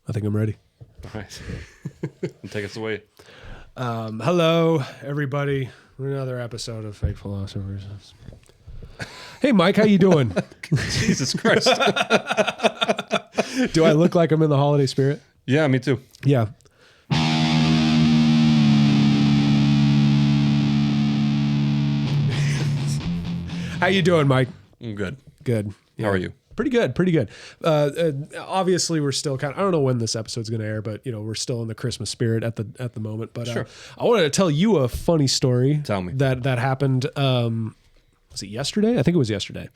I think I'm ready. All right. Take us away. Hello, everybody. Another episode of Fake Philosophers. Hey, Mike, how you doing? Jesus Christ. Do I look like I'm in the holiday spirit? Yeah, me too. Yeah. How you doing, Mike? I'm good. Good. How are you? Pretty good, pretty good. Obviously, we're still kind of, I don't know when this episode's going to air, but, you know, we're still in the Christmas spirit at the moment. But Sure. I wanted to tell you a funny story. Tell me. That happened, was it yesterday? I think it was yesterday.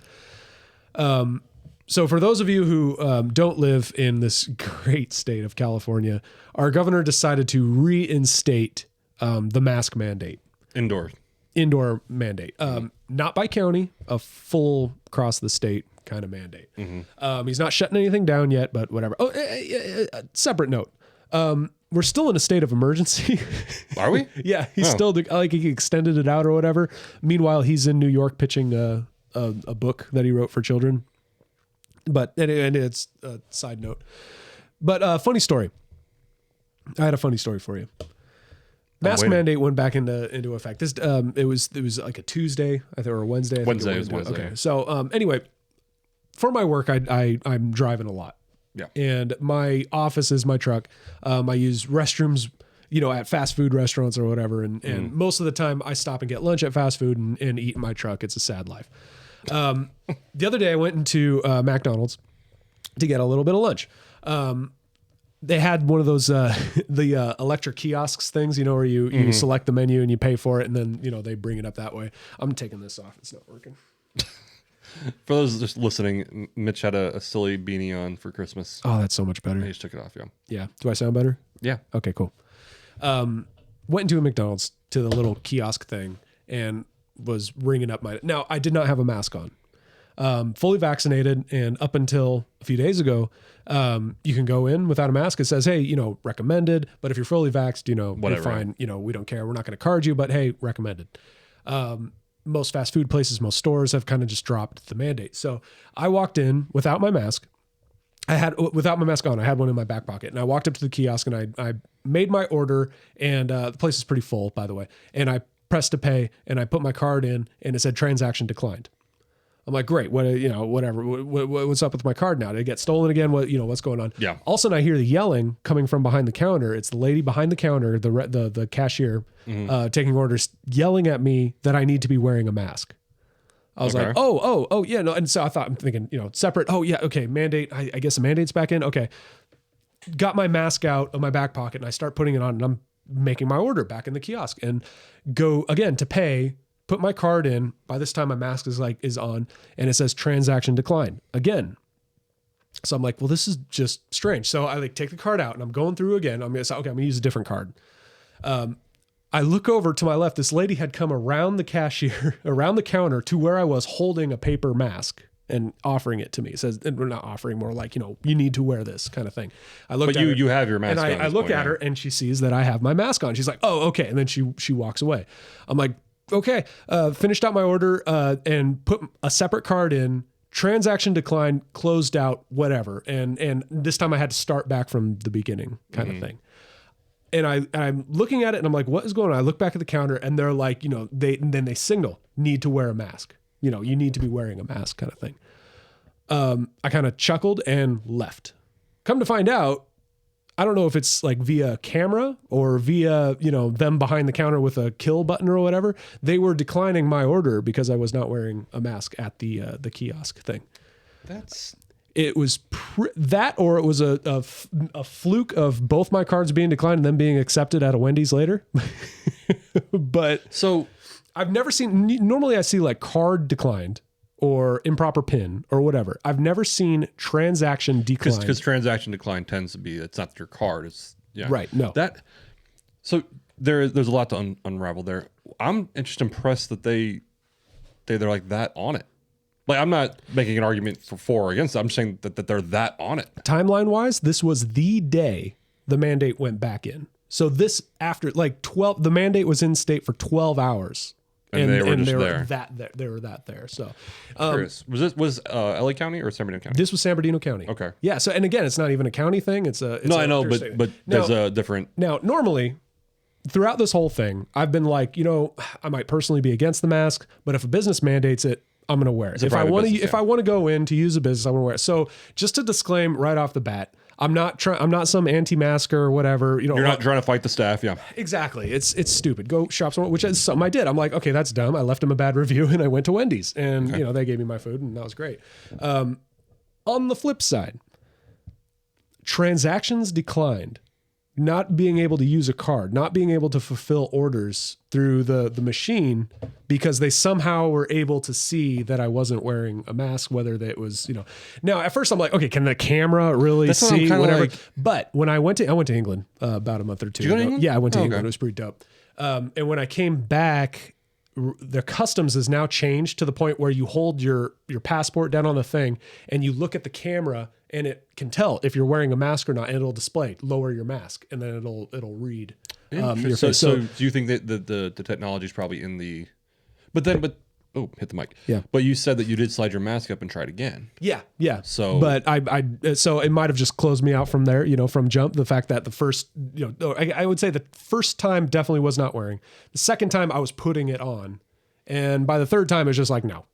So for those of you who don't live in this great state of California, our governor decided to reinstate the mask mandate. Indoor mandate. Not by county, a full across the state kind of mandate. Mm-hmm. He's not shutting anything down yet, but whatever. Oh, separate note. We're still in a state of emergency. Are we? Yeah, he's still like he extended it out or whatever. Meanwhile, he's in New York pitching a book that he wrote for children. But and it's a side note. But funny story. I had a funny story for you. Mask mandate went back into effect. This it was like a Tuesday, I think, or a Wednesday. Wednesday. Okay. So anyway, for my work, I'm driving a lot. Yeah. And my office is my truck. I use restrooms, you know, at fast food restaurants or whatever. And most of the time I stop and get lunch at fast food and eat in my truck. It's a sad life. The other day I went into McDonald's to get a little bit of lunch. They had one of those, the electric kiosks things, you know, where you select the menu and you pay for it and then, you know, they bring it up that way. I'm taking this off. It's not working. For those just listening, Mitch had a silly beanie on for Christmas. Oh, that's so much better. He just took it off, yeah. Yeah. Do I sound better? Yeah. Okay, cool. Went into a McDonald's to the little kiosk thing and was ringing up now I did not have a mask on. Fully vaccinated, and up until a few days ago, you can go in without a mask. It says, hey, you know, recommended, but if you're fully vaxxed, you know, whatever, you're fine. You know, we don't care. We're not going to card you, but hey, recommended. Most fast food places, most stores have kind of just dropped the mandate. So I walked in without my mask. Without my mask on, I had one in my back pocket, and I walked up to the kiosk and I made my order, and the place is pretty full, by the way. And I pressed to pay, and I put my card in, and it said transaction declined. I'm like, great. What, you know, whatever. What's up with my card now? Did it get stolen again? What, you know, what's going on? Yeah. All of a sudden, I hear the yelling coming from behind the counter. It's the lady behind the counter, the cashier, taking orders, yelling at me that I need to be wearing a mask. I was like, oh, yeah, no. And so I'm thinking, you know, separate. Oh yeah, okay, mandate. I guess the mandate's back in. Okay, got my mask out of my back pocket and I start putting it on, and I'm making my order back in the kiosk and go again to pay. Put my card in. By this time, my mask is on, and it says transaction declined again. So I'm like, well, this is just strange. So I take the card out, and I'm going through again. I'm gonna use a different card. I look over to my left. This lady had come around the cashier, around the counter to where I was holding a paper mask and offering it to me. It says, and we're not offering, more like, you know, you need to wear this kind of thing. I looked at her, you have your mask and on. I look at her, and she sees that I have my mask on. She's like, oh, okay. And then she walks away. I'm like, okay, finished out my order and put a separate card in, transaction declined, closed out, whatever. And this time I had to start back from the beginning kind of thing. And I'm looking at it and I'm like, what is going on? I look back at the counter and they're like, you know, they signal, need to wear a mask. You know, you need to be wearing a mask kind of thing. I kind of chuckled and left. Come to find out, I don't know if it's like via camera or via, you know, them behind the counter with a kill button or whatever. They were declining my order because I was not wearing a mask at the kiosk thing. It was that, or it was a fluke of both my cards being declined and then being accepted at a Wendy's later. But so I've never seen, normally I see like card declined or improper PIN or whatever. I've never seen transaction decline. Because transaction decline tends to be, it's not your card. It's right. No. So there's a lot to unravel there. I'm just impressed that they're like that on it. Like, I'm not making an argument for or against it. I'm just saying that they're that on it. Timeline wise, this was the day the mandate went back in. So this after like 12, the mandate was in state for 12 hours And they were just there. They were there. So, Curious. Was LA County or San Bernardino County? this was San Bernardino County. Okay. Yeah. So, and again, it's not even a county thing. It's a I know, but there's a different. Now, normally, throughout this whole thing, I've been like, I might personally be against the mask, but if a business mandates it, I'm going to wear it. If I want to go in to use a business, I'm going to wear it. So, just to disclaim right off the bat, I'm not some anti-masker or whatever. You're not trying to fight the staff, yeah. Exactly. It's stupid. Go shop somewhere, which is something I did. I'm like, okay, that's dumb. I left them a bad review and I went to Wendy's and they gave me my food and that was great. On the flip side, transactions declined. Not being able to use a card, not being able to fulfill orders through the machine because they somehow were able to see that I wasn't wearing a mask, whether that was, Now, at first I'm like, okay, can the camera really see whatever? But when I went to England about a month or two ago. Did you go to England? Yeah, I went to England. It was pretty dope. And when I came back, the customs has now changed to the point where you hold your passport down on the thing and you look at the camera and it can tell if you're wearing a mask or not, and it'll display lower your mask, and then it'll read your face. So do you think that the technology is probably in the, but hit the mic. Yeah. But you said that you did slide your mask up and try it again. Yeah. So, but so it might have just closed me out from there, from jump. The fact that the first, I would say the first time definitely was not wearing. The second time I was putting it on, and by the third time it's just like no.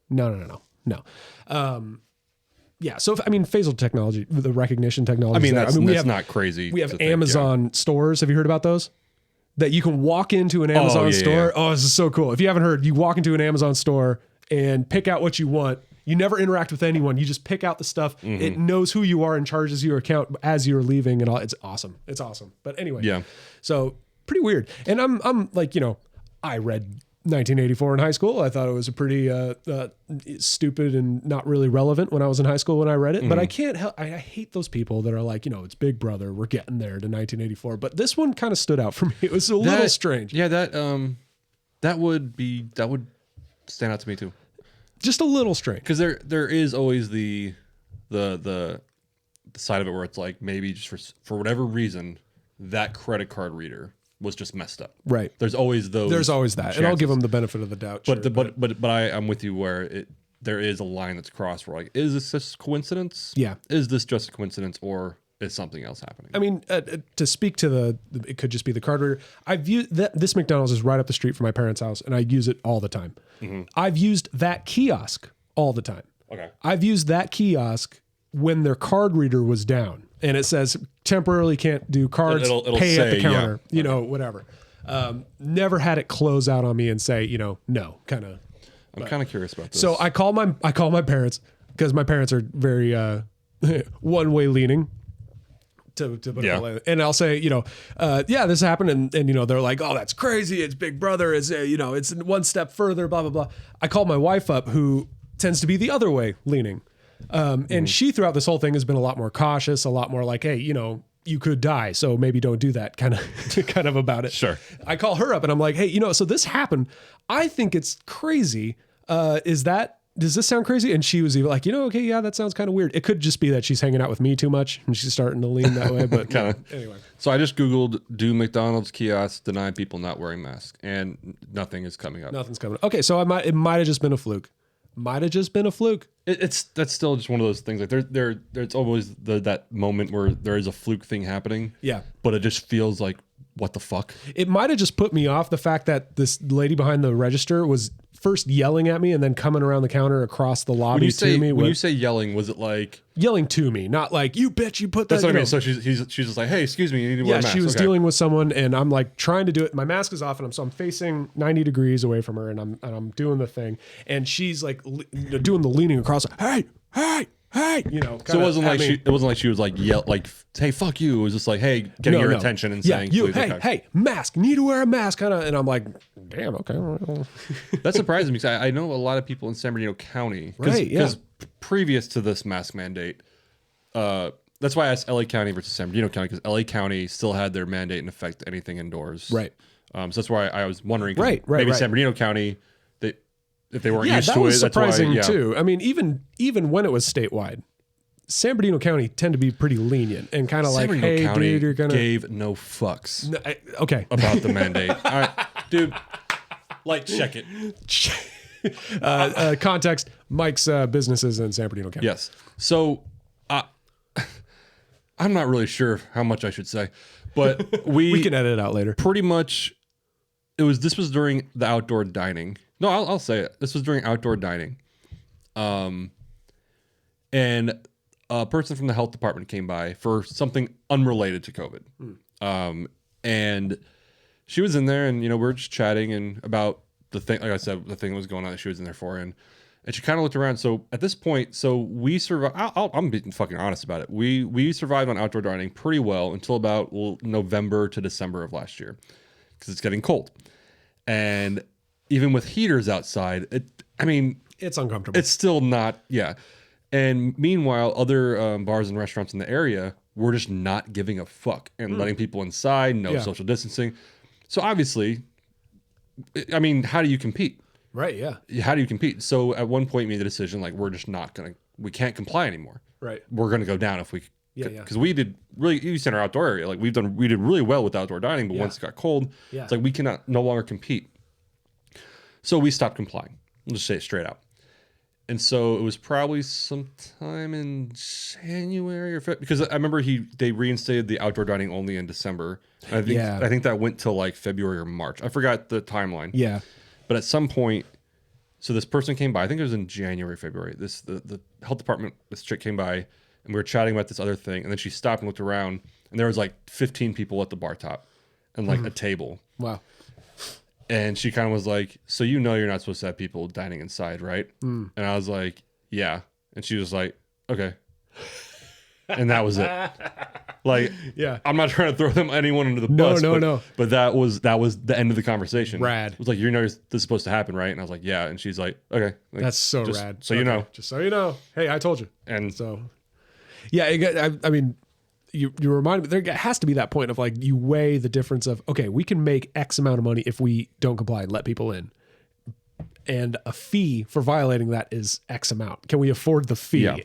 Yeah. So, facial technology, the recognition technology. That's not crazy. We have Amazon stores. Have you heard about those? That you can walk into an Amazon store. Yeah. Oh, this is so cool. If you haven't heard, you walk into an Amazon store and pick out what you want. You never interact with anyone. You just pick out the stuff. Mm-hmm. It knows who you are and charges your account as you're leaving and all. It's awesome. It's awesome. But anyway. Yeah. So pretty weird. And I'm like, I read 1984 in high school. I thought it was a pretty stupid and not really relevant when I was in high school when I read it. Mm-hmm. But I can't help. I hate those people that are like, it's Big Brother. We're getting there to 1984. But this one kind of stood out for me. It was a little strange. Yeah, that would stand out to me too. Just a little strange. Because there is always the side of it where it's like maybe just for whatever reason that credit card reader was just messed up. Right. There's always that. Chances. And I'll give them the benefit of the doubt. But I'm with you where there is a line that's crossed where like, is this just coincidence? Yeah. Is this just a coincidence or is something else happening? To speak to it could just be the card reader. I've used this McDonald's is right up the street from my parents' house and I use it all the time. Mm-hmm. I've used that kiosk all the time. Okay. I've used that kiosk when their card reader was down. And it says temporarily can't do cards, it'll pay at the counter, yeah. Whatever. Never had it close out on me and say, no, kind of. I'm kind of curious about this. So I call my parents because my parents are very one-way leaning. To put it politely. And I'll say, this happened, and they're like, oh, that's crazy. It's Big Brother. It's it's one step further. Blah blah blah. I call my wife up, who tends to be the other way leaning. And she throughout this whole thing has been a lot more cautious, a lot more like, hey, you could die, so maybe don't do that kind of about it. Sure. I call her up and I'm like, hey, so this happened. I think it's crazy. Does this sound crazy? And she was even like, okay, yeah, that sounds kind of weird. It could just be that she's hanging out with me too much and she's starting to lean that way. But anyway. So I just Googled, do McDonald's kiosks deny people not wearing masks? And nothing is coming up. Nothing's coming up. Okay, so it might have just been a fluke. That's still just one of those things. Like there's always that moment where there is a fluke thing happening. Yeah. But it just feels like, what the fuck? It might have just put me off the fact that this lady behind the register was first yelling at me and then coming around the counter across the lobby to me. When you say yelling, was it like yelling to me, not like you bitch, you put that. That's what I mean. So she's just like, hey, excuse me, you need to wear a mask. Yeah, she was dealing with someone, and I'm like trying to do it. My mask is off, and I'm facing 90 degrees away from her, and I'm doing the thing, and she's like doing the leaning across. Hey. So it wasn't like she was like yell like, hey, fuck you. It was just like, hey, getting your attention and saying, hey, mask, need to wear a mask, kind of. And I'm like, damn, okay. That surprised me because I know a lot of people in San Bernardino County, because previous to this mask mandate, that's why I asked LA County versus San Bernardino County, because LA County still had their mandate in effect, anything indoors. Right. So that's why I was wondering, maybe San Bernardino County, if they weren't used that to was it, surprising that's why, too. I mean, even when it was statewide, San Bernardino County tend to be pretty lenient and kind of like, hey, County dude, you're gonna gave no fucks okay about the mandate. All right, dude. Like, check it. Context: Mike's businesses in San Bernardino County. Yes. So, I'm not really sure how much I should say, but We can edit it out later. pretty much this was during the outdoor dining. No, I'll say it. This was during outdoor dining. And a person from the health department came by for something unrelated to COVID. And she was in there and, we were just chatting and about the thing, like I said, the thing that was going on that she was in there for. And she kind of looked around. So at this point, we survived. I'm being fucking honest about it. We survived on outdoor dining pretty well until about November to December of last year because it's getting cold. And even with heaters outside, It's uncomfortable. it's still not, yeah. And meanwhile, other bars and restaurants in the area were just not giving a fuck and letting people inside, no social distancing. So obviously, how do you compete? Right. Yeah. How do you compete? So at one point, we made the decision, like, we're just not going to, we can't comply anymore. Right. We're going to go down if we, Yeah. because we did really, you said our outdoor area, like we did really well with outdoor dining, but once it got cold, it's like we cannot no longer compete. So we stopped complying. I'll just say it straight out. And so it was probably sometime in January or February, because I remember they reinstated the outdoor dining only in December. I think that went till like February or March. I forgot the timeline. Yeah. But at some point, so this person came by. I think it was in January, February. The health department, this chick came by, and we were chatting about this other thing. And then she stopped and looked around, and there was like 15 people at the bar top, and like a table. Wow. And she kind of was like, so you're not supposed to have people dining inside, right? And I was like, yeah. And she was like, okay. And that was it. Like, Yeah. I'm not trying to throw anyone under the bus. No. But that was the end of the conversation. Rad. It was like, this is supposed to happen, right? And I was like, yeah. And she's like, okay. Like, That's so just rad. So you know. Just so you know. Hey, I told you. And So, yeah, you remind me, there has to be that point of like, you weigh the difference of, okay, we can make X amount of money if we don't comply and let people in. And a fee for violating that is X amount. Can we afford the fee? Yeah.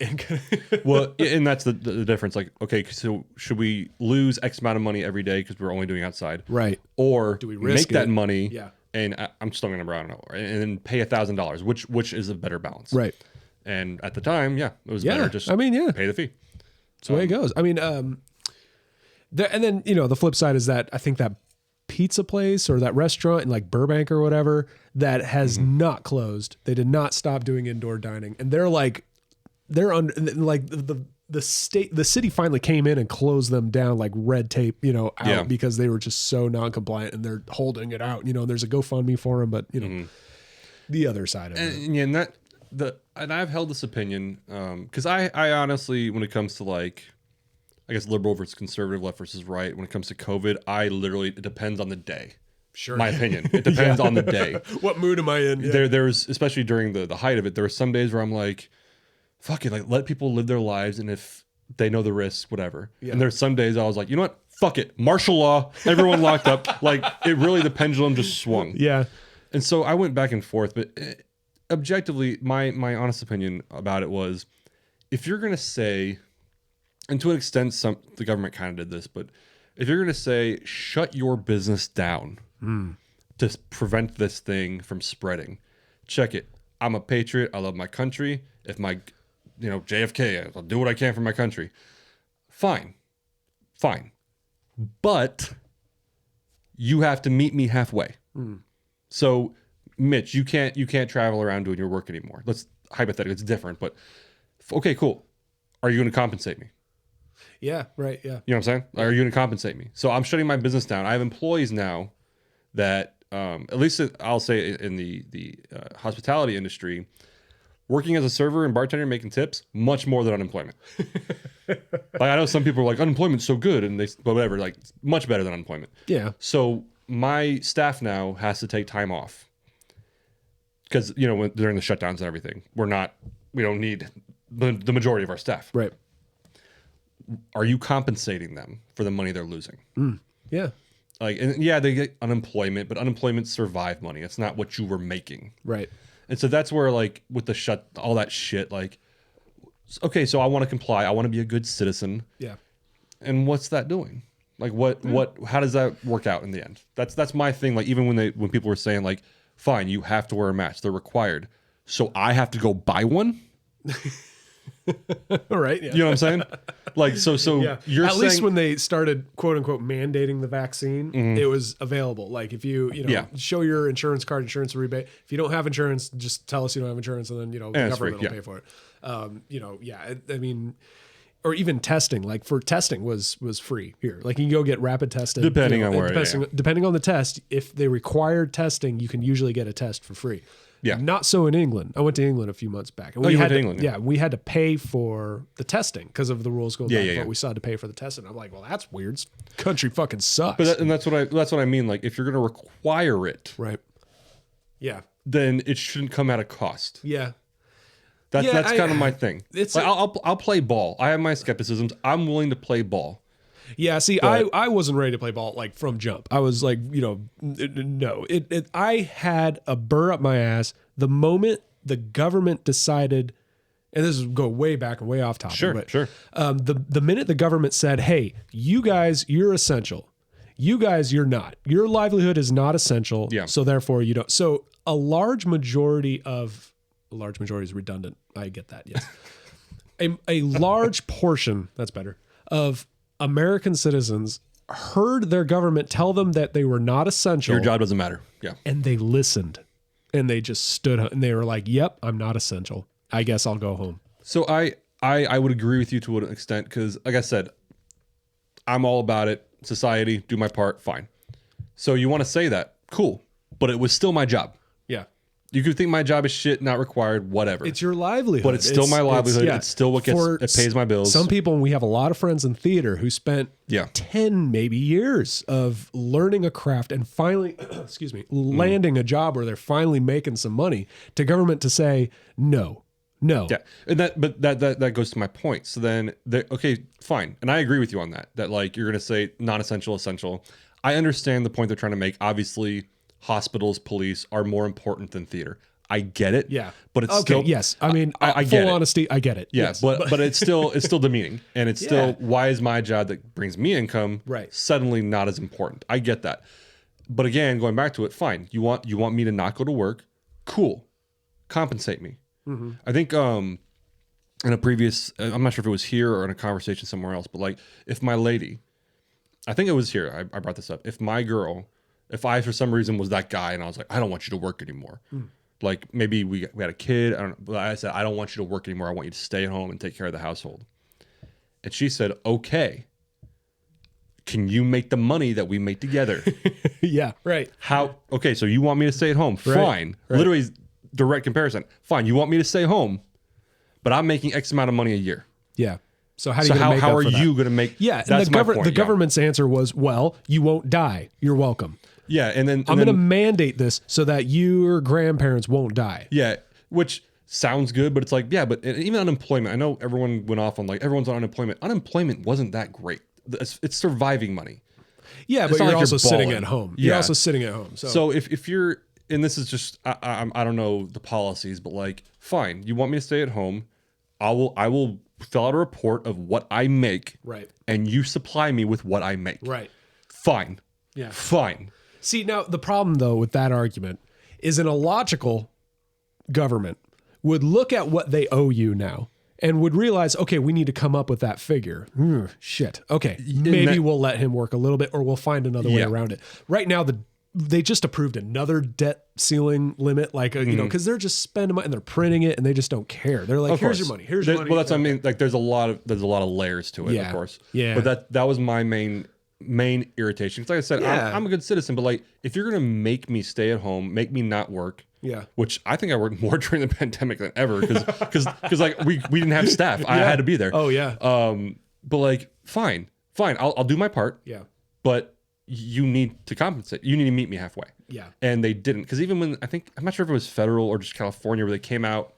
Well, and that's the difference. Like, okay, so should we lose X amount of money every day because we're only doing outside? Right. Or do we make that money? Yeah. And I'm just throwing a number, I don't know, right? And then pay $1,000, which is a better balance. Right. And at the time, it was better just pay the fee. That's the way it goes. And then, the flip side is that I think that pizza place or that restaurant in like Burbank or whatever that has not closed. They did not stop doing indoor dining. And they're under like the city finally came in and closed them down like red tape, out because they were just so non-compliant and they're holding it out, there's a GoFundMe for them, but the other side of it. And I've held this opinion because I honestly, when it comes to like, I guess liberal versus conservative, left versus right, when it comes to COVID, it depends on the day. Sure. My opinion. It depends on the day. What mood am I in? Yeah. There's, especially during the height of it, there were some days where I'm like, fuck it, like let people live their lives, and if they know the risks, whatever. Yeah. And there's some days I was like, you know what? Fuck it. Martial law, everyone locked up. Like the pendulum just swung. Yeah. And so I went back and forth, but objectively, my honest opinion about it was, if you're going to say, and to an extent, the government kind of did this, but if you're going to say, shut your business down to prevent this thing from spreading, check it. I'm a patriot. I love my country. If my, JFK, I'll do what I can for my country. Fine. But you have to meet me halfway. So, Mitch, you can't travel around doing your work anymore. Let's hypothetically, it's different, but okay, cool. Are you going to compensate me? Yeah, right, yeah. You know what I'm saying? Are you going to compensate me? So I'm shutting my business down. I have employees now that, at least I'll say in the hospitality industry, working as a server and bartender making tips, much more than unemployment. Like I know some people are like, unemployment's so good, but whatever, like much better than unemployment. Yeah. So my staff now has to take time off because, during the shutdowns and everything, we don't need the majority of our staff. Right. Are you compensating them for the money they're losing? Yeah. They get unemployment, but unemployment survive money. It's not what you were making. Right. And so that's where, like, with all that shit, like, okay, so I want to comply. I want to be a good citizen. Yeah. And what's that doing? Like, how does that work out in the end? That's my thing. Like, even when people were saying, like, Fine, you have to wear a mask. They're required. So I have to go buy one? All right. Yeah. You know what I'm saying? Like, so Yeah. you're At saying, least when they started quote unquote mandating the vaccine, it was available. Like if you show your insurance card, insurance rebate. If you don't have insurance, just tell us you don't have insurance, and then the government will pay for it. I mean, or even testing. Like for testing was free here. Like you can go get rapid tested Depending on where, depending on the test. If they required testing, you can usually get a test for free. Yeah. Not so in England. I went to England a few months back. And you went to England? Yeah, we had to pay for the testing because of the rules going back. Yeah. But we still had to pay for the testing. I'm like, well, that's weird. Country fucking sucks. But that's what I mean. Like, if you're going to require it, right. Yeah. then it shouldn't come at a cost. Yeah. That's kind of my thing. It's like, I'll play ball. I have my skepticisms. I'm willing to play ball. Yeah, see, I wasn't ready to play ball like from jump. I was like, no. I had a burr up my ass the moment the government decided, and this is go way back and way off topic. Sure. The minute the government said, hey, you guys, you're essential. You guys, you're not. Your livelihood is not essential. Yeah. So therefore you don't. So a large majority is redundant. I get that. Yes. a large portion, that's better, of American citizens heard their government tell them that they were not essential. Your job doesn't matter. Yeah. And they listened and they just stood up and they were like, yep, I'm not essential. I guess I'll go home. So I would agree with you to an extent because, like I said, I'm all about it. Society, do my part, fine. So you want to say that, cool. But it was still my job. Yeah. You could think my job is shit, not required, whatever. It's your livelihood. But it's still my livelihood. It's still what it pays my bills. Some people, and we have a lot of friends in theater who spent 10 maybe years of learning a craft and finally, landing a job where they're finally making some money, to government to say, no. Yeah. And that goes to my point. So then, okay, fine. And I agree with you on that. That like, you're going to say non-essential, essential. I understand the point they're trying to make. Obviously, hospitals, police are more important than theater. I get it. Yeah. But it's still, yes. I mean, I get full it. honesty, I get it. Yeah. Yes. But it's still demeaning. And it's still, why is my job that brings me income suddenly not as important? I get that. But again, going back to it, fine. You want me to not go to work? Cool. Compensate me. Mm-hmm. I think in a previous, I'm not sure if it was here or in a conversation somewhere else, but like if my lady, I think it was here, I brought this up. If my girl, if I for some reason was that guy and I was like, I don't want you to work anymore. Like maybe we had a kid, I don't know, but I said, I don't want you to work anymore. I want you to stay at home and take care of the household. And she said, okay. Can you make the money that we make together? Yeah, right. How? Okay, so you want me to stay at home? Fine. Right. Literally direct comparison. Fine. You want me to stay home, but I'm making X amount of money a year. Yeah. So how are you going to make? Yeah. And the government's answer was, well, you won't die. You're welcome. Yeah. And then I'm going to mandate this so that your grandparents won't die. Yeah. Which sounds good, but it's like, yeah, but even unemployment. I know everyone went off on like everyone's on unemployment. Unemployment wasn't that great. It's surviving money. Yeah, but you're also sitting at home. You're also sitting at home. So if you're, and this is just, I don't know the policies, but like, fine, you want me to stay at home. I will fill out a report of what I make. Right. And you supply me with what I make. Right. Fine. Yeah. Fine. See, now the problem though with that argument is an illogical government would look at what they owe you now and would realize, okay, we need to come up with that figure. Shit. Okay. Maybe we'll let him work a little bit or we'll find another way around it. Right now, they just approved another debt ceiling limit, like, because they're just spending money and they're printing it and they just don't care. They're like, here's your money. Here's your money. Well, that's what I mean. Like there's a lot of layers to it, of course. Yeah. But that was my main irritation. Because like I said, I'm a good citizen, but like if you're going to make me stay at home, make me not work. Yeah. Which I think I worked more during the pandemic than ever because like we didn't have staff. I had to be there. Oh yeah. But like, fine. I'll do my part. Yeah. But you need to compensate. You need to meet me halfway. Yeah. And they didn't. Because even when I'm not sure if it was federal or just California where they came out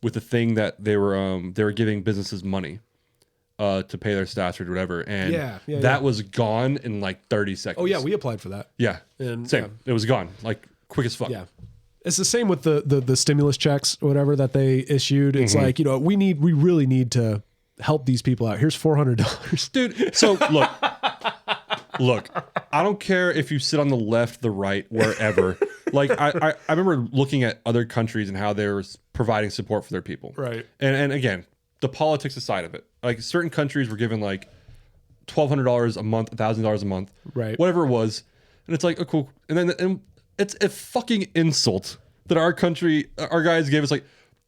with the thing that they were giving businesses money to pay their staff or whatever. And that was gone in like 30 seconds. Oh yeah, we applied for that. Yeah. And same. It was gone. Like quick as fuck. Yeah. It's the same with the stimulus checks or whatever that they issued. It's like, we really need to help these people out. Here's $400. Dude, so look, I don't care if you sit on the left, the right, wherever. Like I remember looking at other countries and how they're providing support for their people. Right. And again, the politics aside of it, like certain countries were given like $1,200 a month, $1,000 a month, Right. whatever it was, and it's like, oh, cool. And it's a fucking insult that our guys gave us like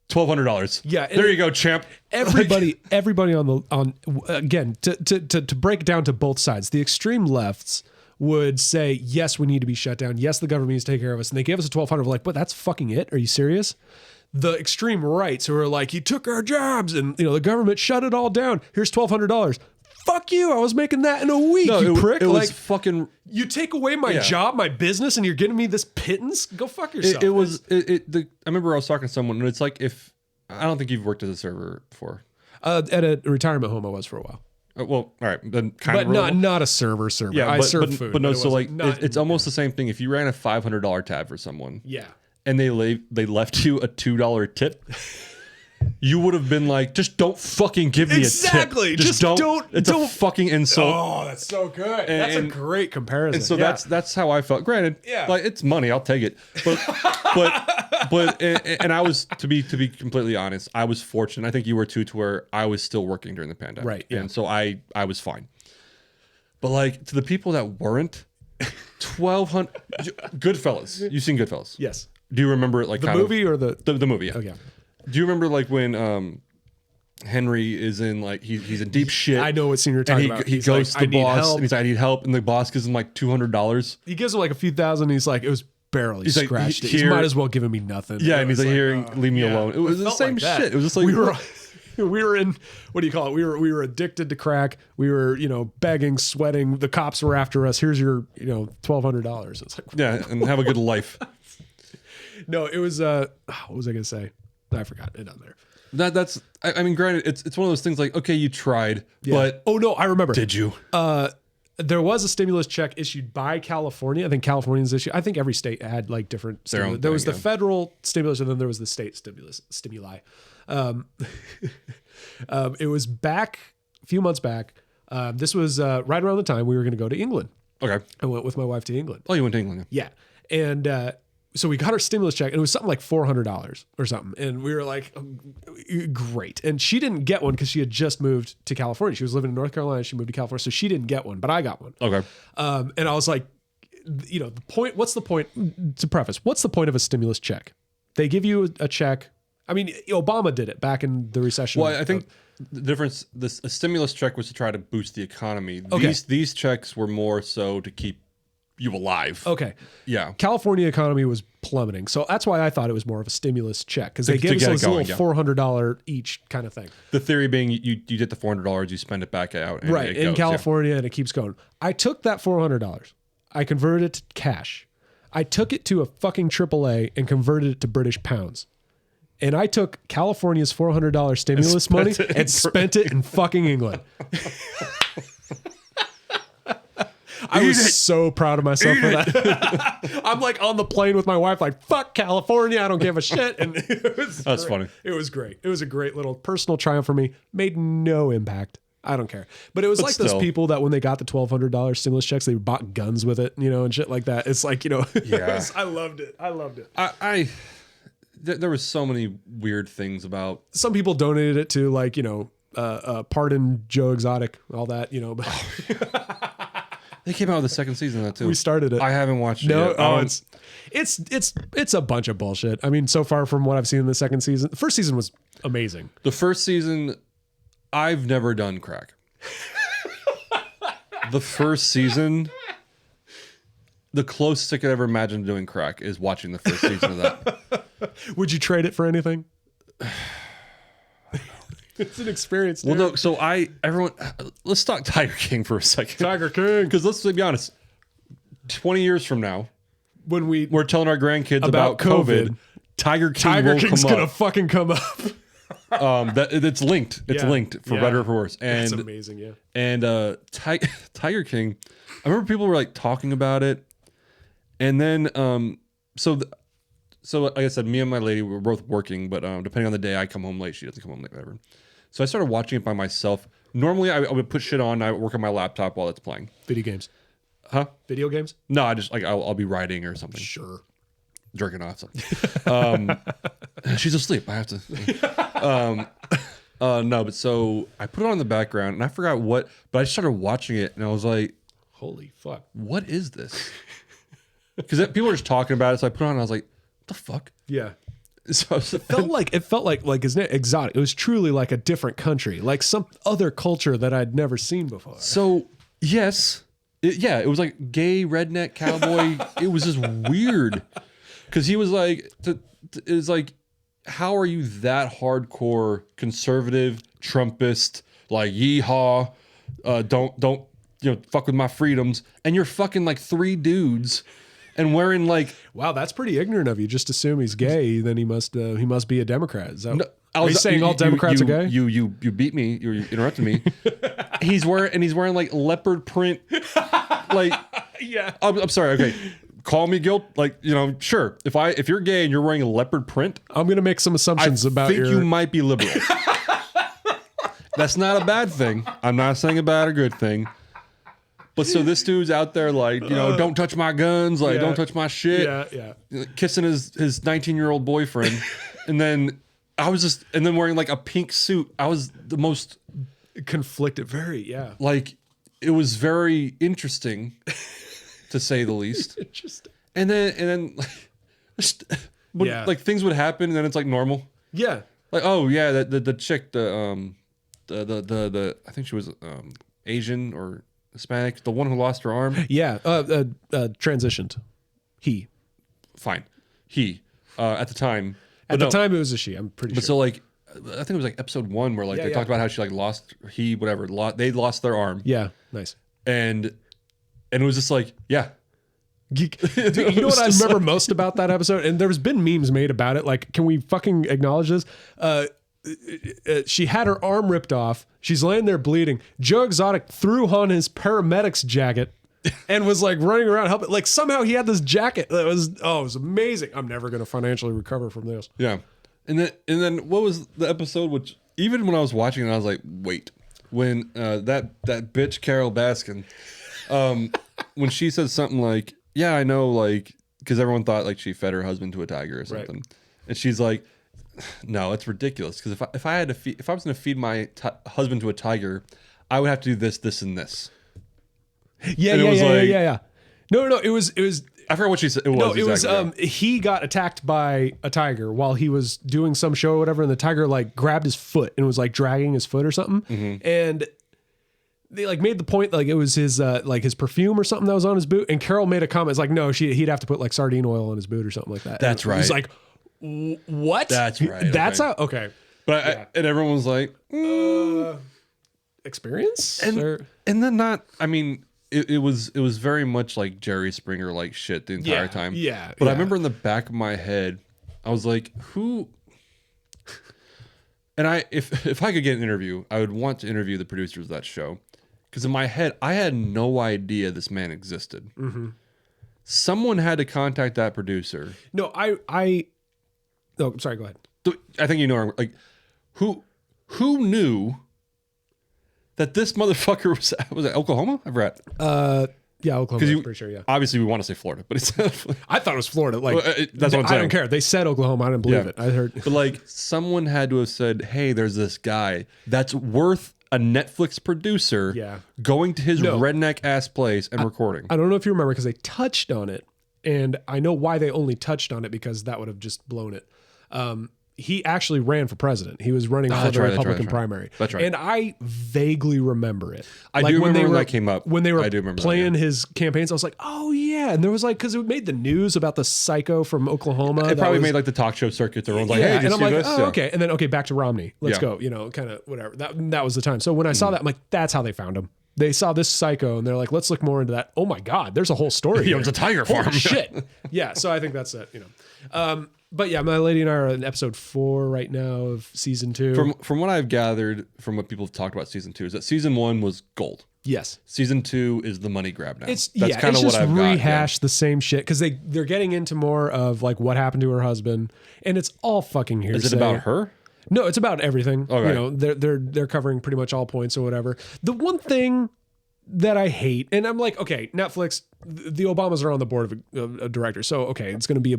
$1,200. Yeah, there you go, champ. Everybody on again to break it down to both sides. The extreme lefts would say, yes, we need to be shut down. Yes, the government needs to take care of us, and they gave us a $1,200. We're like, but that's fucking it. Are you serious? The extreme rights who are like, he took our jobs, and the government shut it all down. Here's $1,200. Fuck you! I was making that in a week. You prick. It was fucking. You take away my job, my business, and you're giving me this pittance. Go fuck yourself. I remember I was talking to someone, and it's like I don't think you've worked as a server before. At a retirement home, I was for a while. Well, all right, then kind of. But not a server. Yeah, I serve food. But no, so like it's almost the same thing. If you ran a $500 tab for someone, and they left you a $2 tip. You would have been like, just don't fucking give me a tip. Exactly. Just don't. It's a fucking insult. Oh, that's so good. That's a great comparison. And so that's how I felt. Granted, like it's money, I'll take it. But and I was to be completely honest, I was fortunate. I think you were too, to where I was still working during the pandemic. Right. Yeah. And so I was fine. But like to the people that weren't, 1,200 Goodfellas. You've seen Goodfellas? Yes. Do you remember it like the movie or the movie? Yeah. Okay. Do you remember like when Henry is in like he's in deep shit? I know what scene you're talking about. He goes to the boss and he's like, I need help, and the boss gives him like $200. He gives him like a few thousand. He's like, it was barely scratched. Like, he might as well give me nothing. Yeah, and he's like, here, leave me alone. It was the same shit. It was just like we were in, what do you call it? We were addicted to crack. We were begging, sweating. The cops were after us. Here's your $1,200. It's like, yeah, and have a good life. No, it was what was I gonna say? I forgot it on there. That's I mean, granted, it's one of those things like, okay, you tried, but oh no, I remember. Did you? There was a stimulus check issued by California. I think California's issue. I think every state had like different stimulus. There was the federal stimulus, and then there was the state stimuli. It was back a few months back. This was right around the time we were going to go to England. Okay, I went with my wife to England. Oh, you went to England? Yeah, and so we got our stimulus check, and it was something like $400 or something. And we were like, oh, great. And she didn't get one because she had just moved to California. She was living in North Carolina. She moved to California. So she didn't get one, but I got one. Okay. And I was like, the point, what's the point, to preface, what's the point of a stimulus check? They give you a check. I mean, Obama did it back in the recession. Well, I think the difference, a stimulus check was to try to boost the economy. Okay. These checks were more so to keep you alive. Okay. Yeah. California economy was plummeting. So that's why I thought it was more of a stimulus check, because they gave us this little $400 each kind of thing. The theory being you get the $400, you spend it back out. And right. In California, and it keeps going. I took that $400. I converted it to cash. I took it to a fucking AAA and converted it to British pounds. And I took California's $400 stimulus money and spent it in fucking England. I was so proud of myself for that. I'm like on the plane with my wife, like, fuck California, I don't give a shit. And that's funny. It was great. It was a great little personal triumph for me. Made no impact. I don't care. But it was like those people that when they got the $1,200 stimulus checks, they bought guns with it, and shit like that. It's like, yeah. I loved it. I loved it. There was so many weird things about. Some people donated it to like, Pardon Joe Exotic, all that, They came out with the second season of that too. We started it. I haven't watched it yet. Oh, it's a bunch of bullshit. I mean, so far from what I've seen in the second season, the first season was amazing. The first season, I've never done crack. The first season, the closest I could ever imagine doing crack is watching the first season of that. Would you trade it for anything? It's an experience, dude. Well, no, let's talk Tiger King for a second. Tiger King. Because let's be honest, 20 years from now, when we're telling our grandkids about COVID, Tiger King's gonna fucking come up. It's linked. It's linked for better or for worse. And it's amazing, yeah. And Tiger King, I remember people were like talking about it, and then so like I said, me and my lady were both working, but depending on the day, I come home late. She doesn't come home late, whatever. So I started watching it by myself. Normally, I would put shit on. I would work on my laptop while it's playing. Video games. Huh? Video games? No, I just like I'll be writing or something. Sure. jerking off. So. She's asleep. I have to. No, but so I put it on in the background and I forgot what, but I started watching it and I was like, holy fuck. what is this? Because people were just talking about it. So I put it on and I was like, what the fuck? Yeah. So it felt like isn't it exotic? It was truly like a different country, like some other culture that I'd never seen before. So yes, it was like gay redneck cowboy. It was just weird because he was like, it's like, how are you that hardcore conservative Trumpist, like yeehaw, don't fuck with my freedoms, and you're fucking like 3 dudes. And wearing like, wow, that's pretty ignorant of you. Just assume he's gay, then he must be a Democrat. Is that, are you saying all Democrats are gay? You beat me. You interrupted me. He's wearing like leopard print. Like, yeah. I'm sorry. Okay, call me guilt. Like, sure. If you're gay and you're wearing a leopard print, I'm gonna make some assumptions about I think you might be liberal. That's not a bad thing. I'm not saying a bad or good thing. But so this dude's out there like, don't touch my guns, like don't touch my shit. Yeah. Kissing his 19-year-old boyfriend. And then wearing like a pink suit. I was the most conflicted, yeah. Like it was very interesting to say the least. Interesting. And then like things would happen and then it's like normal. Yeah. Like, oh yeah, the chick, the I think she was Asian or Hispanic, the one who lost her arm. Yeah, transitioned. He. Fine. He. At the time. At the time, it was a she. I'm pretty sure. But so like, I think it was like episode 1 where like they talked about how she like lost they lost their arm. Yeah, nice. And it was just like, yeah. Dude, you know what I remember most about that episode? And there's been memes made about it. Like, can we fucking acknowledge this? She had her arm ripped off. She's laying there bleeding. Joe Exotic threw on his paramedic's jacket and was like running around helping. Like somehow he had this jacket that was, it was amazing. I'm never going to financially recover from this. Yeah. And then what was the episode, which even when I was watching it, I was like, wait, when that bitch Carol Baskin, when she said something like, yeah, I know, like, because everyone thought like she fed her husband to a tiger or something. Right. And she's like, no, it's ridiculous. Because if I was going to feed my husband to a tiger, I would have to do this, this, and this. Yeah. No. It was. I forgot what she said. It was. He got attacked by a tiger while he was doing some show or whatever, and the tiger like grabbed his foot and was like dragging his foot or something. Mm-hmm. And they like made the point like it was his his perfume or something that was on his boot. And Carol made a comment. It's like, no, he'd have to put like sardine oil on his boot or something like that. That's right. He's like, what? That's right. That's okay. But and everyone was like, experience, and then not. I mean, it was very much like Jerry Springer like shit the entire time. Yeah. But I remember in the back of my head, I was like, who? And if I could get an interview, I would want to interview the producers of that show, because in my head, I had no idea this man existed. Mm-hmm. Someone had to contact that producer. No, I'm sorry. Go ahead. I think you know, like, who knew that this motherfucker was it Oklahoma? I forgot. Yeah, Oklahoma. I'm pretty sure. Yeah. Obviously, we want to say Florida, but it's. I thought it was Florida. Like that's what I'm saying. I don't care. They said Oklahoma. I didn't believe it. I heard. But like, someone had to have said, "Hey, there's this guy that's worth a Netflix producer." Yeah. Going to his redneck ass place and recording. I don't know if you remember because they touched on it, and I know why they only touched on it because that would have just blown it. He actually ran for president. He was running for the Republican primary. That's right. And I vaguely remember it. I do remember when that came up. When they were playing his campaigns, I was like, oh yeah. And there was like, because it made the news about the psycho from Oklahoma. It probably made like the talk show circuit. Everyone's like, hey, and I'm like, this? Oh, okay. And then, back to Romney. Let's go. Kind of whatever. That was the time. So when I saw that, I'm like, that's how they found him. They saw this psycho and they're like, let's look more into that. Oh my God, there's a whole story. He owns a tiger farm. Holy shit. Yeah. So I think that's it, But yeah, my lady and I are in episode 4 right now of season 2. From what I've gathered from what people have talked about season 2 is that season 1 was gold. Yes. Season 2 is the money grab now. It's kind of what I've rehash the same shit because they're getting into more of like what happened to her husband, and it's all fucking hearsay. Is it about her? No, it's about everything. Okay. They're covering pretty much all points or whatever. The one thing that I hate. And I'm like, okay, Netflix, the Obamas are on the board of directors. So, okay, it's going to be a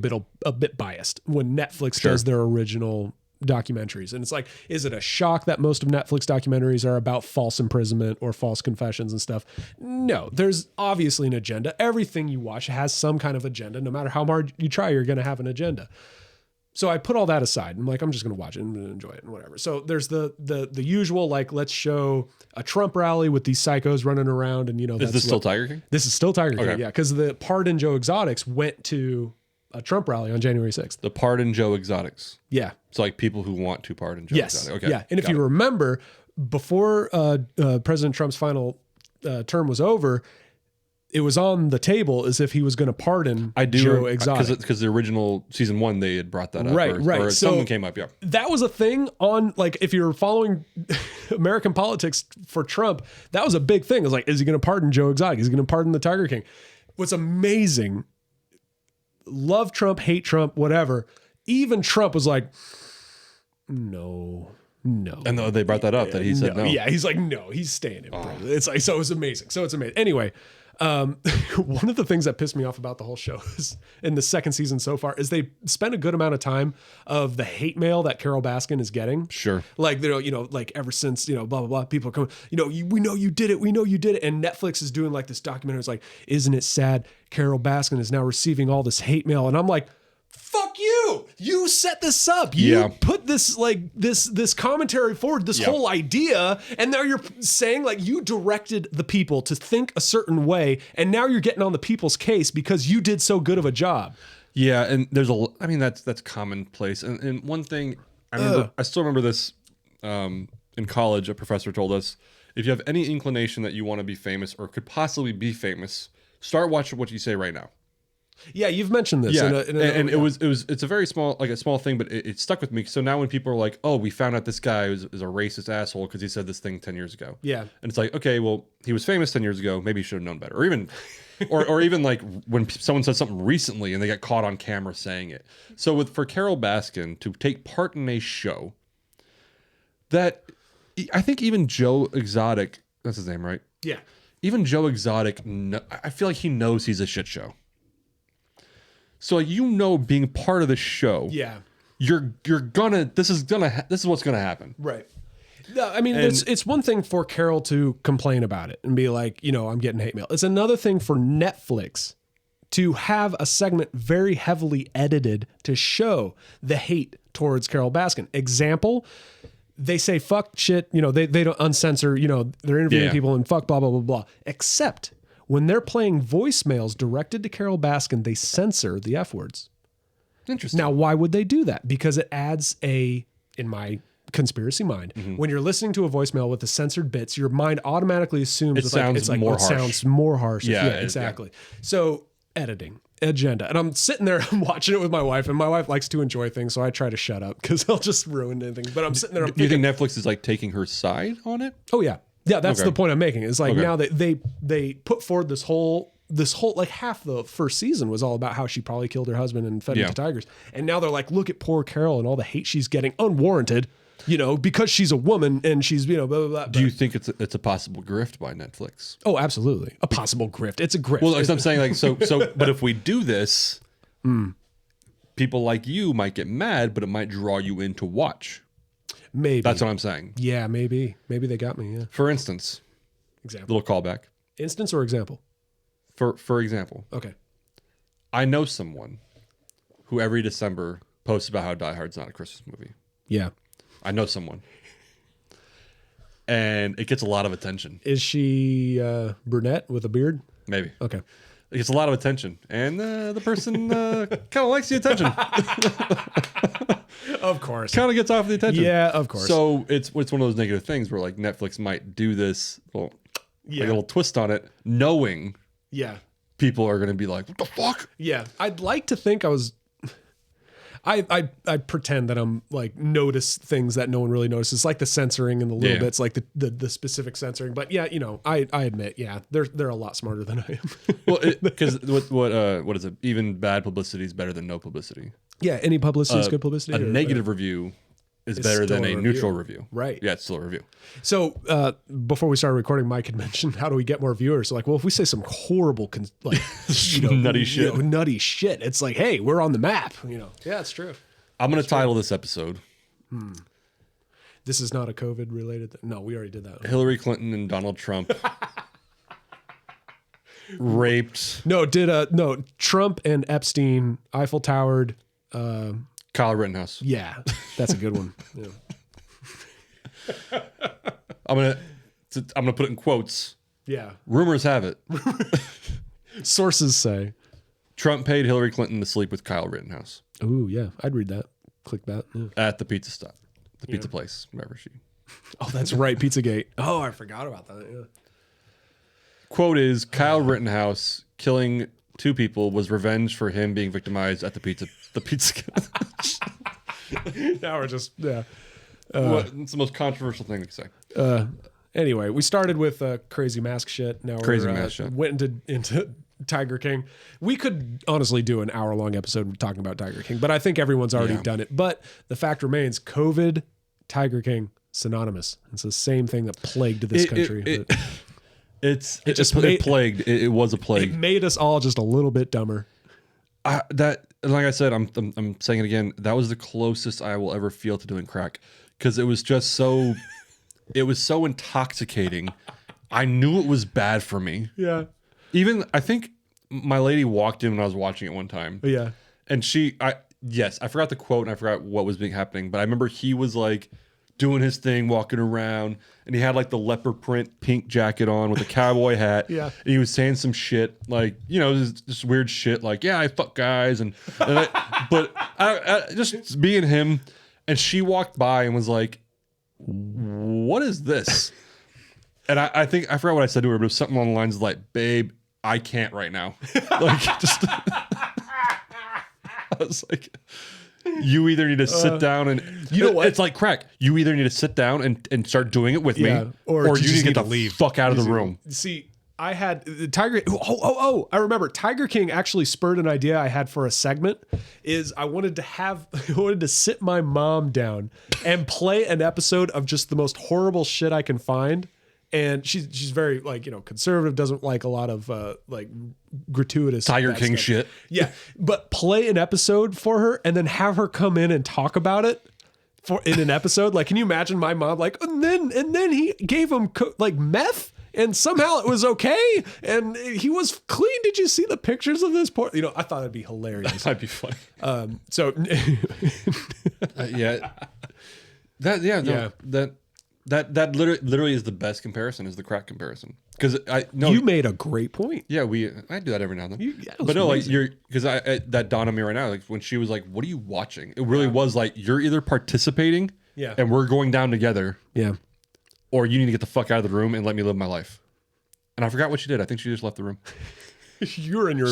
bit biased when Netflix does their original documentaries. And it's like, is it a shock that most of Netflix documentaries are about false imprisonment or false confessions and stuff? No, there's obviously an agenda. Everything you watch has some kind of agenda. No matter how hard you try, you're going to have an agenda. So I put all that aside. I'm like, I'm just going to watch it and enjoy it and whatever. So there's the usual, like, let's show a Trump rally with these psychos running around. And, is this still Tiger King? This is still Tiger King, yeah. Because the Pardon Joe Exotics went to a Trump rally on January 6th. The Pardon Joe Exotics. Yeah. It's like people who want to pardon Joe Exotic. Okay. Yeah. And if you remember, before President Trump's final term was over, it was on the table as if he was going to pardon Joe Exotic. Because the original season 1, they had brought that up. Right. Or So something came up, yeah. That was a thing on, like, if you're following American politics for Trump, that was a big thing. It was like, is he going to pardon Joe Exotic? Is he going to pardon the Tiger King? What's amazing, love Trump, hate Trump, whatever. Even Trump was like, no. And they brought that up, that he said no. Yeah, he's like, no, he's staying in prison. It's like, so it's amazing. Anyway, one of the things that pissed me off about the whole show is, in the second season so far, is they spent a good amount of time of the hate mail that Carol Baskin is getting. Sure. Like, like ever since, blah, blah, blah, people are coming, we know you did it. We know you did it. And Netflix is doing like this documentary. It's like, isn't it sad Carol Baskin is now receiving all this hate mail? And I'm like, fuck you. You set this up. You put this, like, this commentary forward, this whole idea. And now you're saying, like, you directed the people to think a certain way. And now you're getting on the people's case because you did so good of a job. Yeah. And that's commonplace. And one thing I still remember this, in college, a professor told us, if you have any inclination that you want to be famous or could possibly be famous, start watching what you say right now. Yeah, you've mentioned this. Yeah, it's a very small thing, but it stuck with me. So now when people are like, "Oh, we found out this guy is a racist asshole because he said this thing 10 years ago," yeah, and it's like, okay, well, he was famous 10 years ago. Maybe he should have known better, or even, or even like when someone says something recently and they get caught on camera saying it. So for Carol Baskin to take part in a show that I think even Joe Exotic, that's his name, right? Yeah, even Joe Exotic, I feel like he knows he's a shit show. So being part of the show, you're gonna this is what's gonna happen, right? No, I mean, it's one thing for Carol to complain about it and be like, I'm getting hate mail. It's another thing for Netflix to have a segment very heavily edited to show the hate towards Carol Baskin. Example, they say fuck shit, they don't uncensor, they're interviewing people and fuck blah blah blah blah, except when they're playing voicemails directed to Carol Baskin, they censor the F words. Interesting. Now, why would they do that? Because it adds in my conspiracy mind, when you're listening to a voicemail with the censored bits, your mind automatically assumes sounds more harsh. Yeah, exactly. Yeah. So editing, agenda. And I'm sitting there, I'm watching it with my wife, and my wife likes to enjoy things, so I try to shut up because I'll just ruin anything. But I'm sitting there. Do you think Netflix is like taking her side on it? Oh, yeah. Yeah, that's the point I'm making. It's like now that they put forward this whole like half the first season was all about how she probably killed her husband and fed him to tigers. And now they're like, look at poor Carol and all the hate she's getting unwarranted, because she's a woman and she's, blah, blah, blah. Do you think it's a possible grift by Netflix? Oh, absolutely. A possible grift. It's a grift. Well, I'm saying, like, so but if we do this, people like you might get mad, but it might draw you in to watch. Maybe. That's what I'm saying. Yeah, maybe. Maybe they got me, yeah. For instance. Example. Little callback. Instance or example? For example. Okay. I know someone who every December posts about how Die Hard's not a Christmas movie. Yeah. I know someone. And it gets a lot of attention. Is she brunette with a beard? Maybe. Okay. It gets a lot of attention. And the person kind of likes the attention. Of course. Kind of gets off the attention. Yeah, of course. So it's one of those negative things where, like, Netflix might do this like a little twist on it, knowing people are going to be like, what the fuck? Yeah. I'd like to think I pretend that I'm like notice things that no one really notices, like the censoring and the little bits, like the specific censoring. But yeah, I admit, they're a lot smarter than I am. Well, because what is it? Even bad publicity is better than no publicity. Yeah, any publicity is good publicity. A negative review is It's better still than a a review. neutral review. Right. Yeah, it's still a review. So before we started recording, Mike had mentioned, how do we get more viewers? Like, well, if we say some horrible, Nutty shit. nutty shit, it's like, hey, we're on the map. Yeah, it's true. I'm going to title this episode This is not a COVID related. No, we already did that. Hillary Clinton and Donald Trump raped No, Trump and Epstein, Eiffel Towered. Kyle Rittenhouse. Yeah, that's a good one. Yeah. I'm gonna put it in quotes. Yeah. Rumors have it Sources say. Trump paid Hillary Clinton to sleep with Kyle Rittenhouse Ooh, yeah, I'd read that. Click that. Yeah. at the pizza stop, the pizza place, wherever she. Oh, that's right, Pizzagate. Oh, I forgot about that. Yeah. Quote is Kyle Rittenhouse killing 2 people was revenge for him being victimized at the pizza. Now we're just It's the most controversial thing to say. Anyway, we started with crazy mask shit. Now Crazy we're mask shit. went into Tiger King. We could honestly do an hour-long episode talking about Tiger King, but I think everyone's already done it. But the fact remains, COVID, Tiger King, synonymous. It's the same thing that plagued this country. It was a plague. It made us all just a little bit dumber. Like I said, I'm saying it again. That was the closest I will ever feel to doing crack, because it was just so. It was so intoxicating. I knew it was bad for me. Yeah. Even I think my lady walked in when I was watching it one time. Yeah. And I forgot the quote and I forgot what was happening, but I remember he was like doing his thing, walking around, and he had like the leopard print pink jacket on with a cowboy hat. Yeah. And he was saying some shit like, this weird shit like, yeah, I fuck guys. But I just being him, and she walked by and was like, what is this? And I think I forgot what I said to her, but it was something along the lines of like, babe, I can't right now. Like, just I was like, you either need to sit down and you know what? It's like crack. You either need to sit down and start doing it with me, or you need to get the leave. fuck out of the room. See, I had Tiger. Oh! I remember Tiger King actually spurred an idea I had for a segment. I wanted to sit my mom down and play an episode of just the most horrible shit I can find. And she's very conservative, doesn't like a lot of gratuitous Tiger King stuff. shit. Yeah, but play an episode for her and then have her come in and talk about it in an episode. Like, can you imagine my mom and then he gave him meth? And somehow it was okay, and he was clean. Did you see the pictures of this poor? I thought it'd be hilarious. That'd be funny. That literally is the best comparison, is the crack comparison. Because you made a great point. Yeah, I do that every now and then. But no, amazing. because that dawned on me right now. Like when she was like, "What are you watching?" It really was like, you're either participating, and we're going down together, or you need to get the fuck out of the room and let me live my life. And I forgot what she did. I think she just left the room. You're in your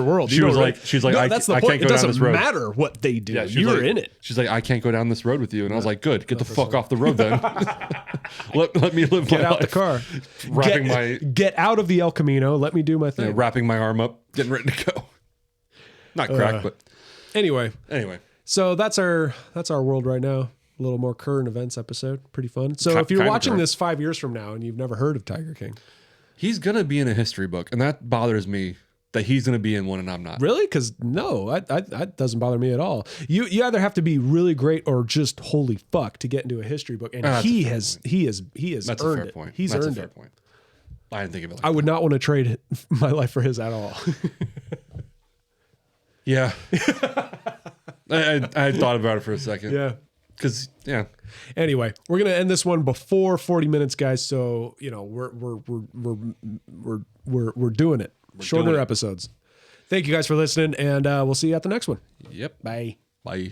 world. She's like, no, I that's the I point. can't go It down this doesn't road. matter what they do. Yeah, You're in it. She's like, I can't go down this road with you. And I was like, good, get the fuck off the road then. let me live my life. Get out the car. Get out of the El Camino. Let me do my thing. Wrapping my arm up, getting ready to go. Not crack, but anyway. So that's our world right now. A little more current events episode. Pretty fun. So if you're watching this 5 years from now and you've never heard of Tiger King, he's gonna be in a history book, and that bothers me that he's gonna be in one and I'm not. Really? Because no, that doesn't bother me at all. You either have to be really great or just holy fuck to get into a history book, and he has That's earned a fair it. point. He's That's earned a fair it. point. I didn't think of it. I would not want to trade my life for his at all. Yeah. I thought about it for a second. Yeah. Because Anyway, we're gonna end this one before 40 minutes, guys. So we're doing it. Shorter episodes. Thank you guys for listening, and we'll see you at the next one. Yep. Bye. Bye.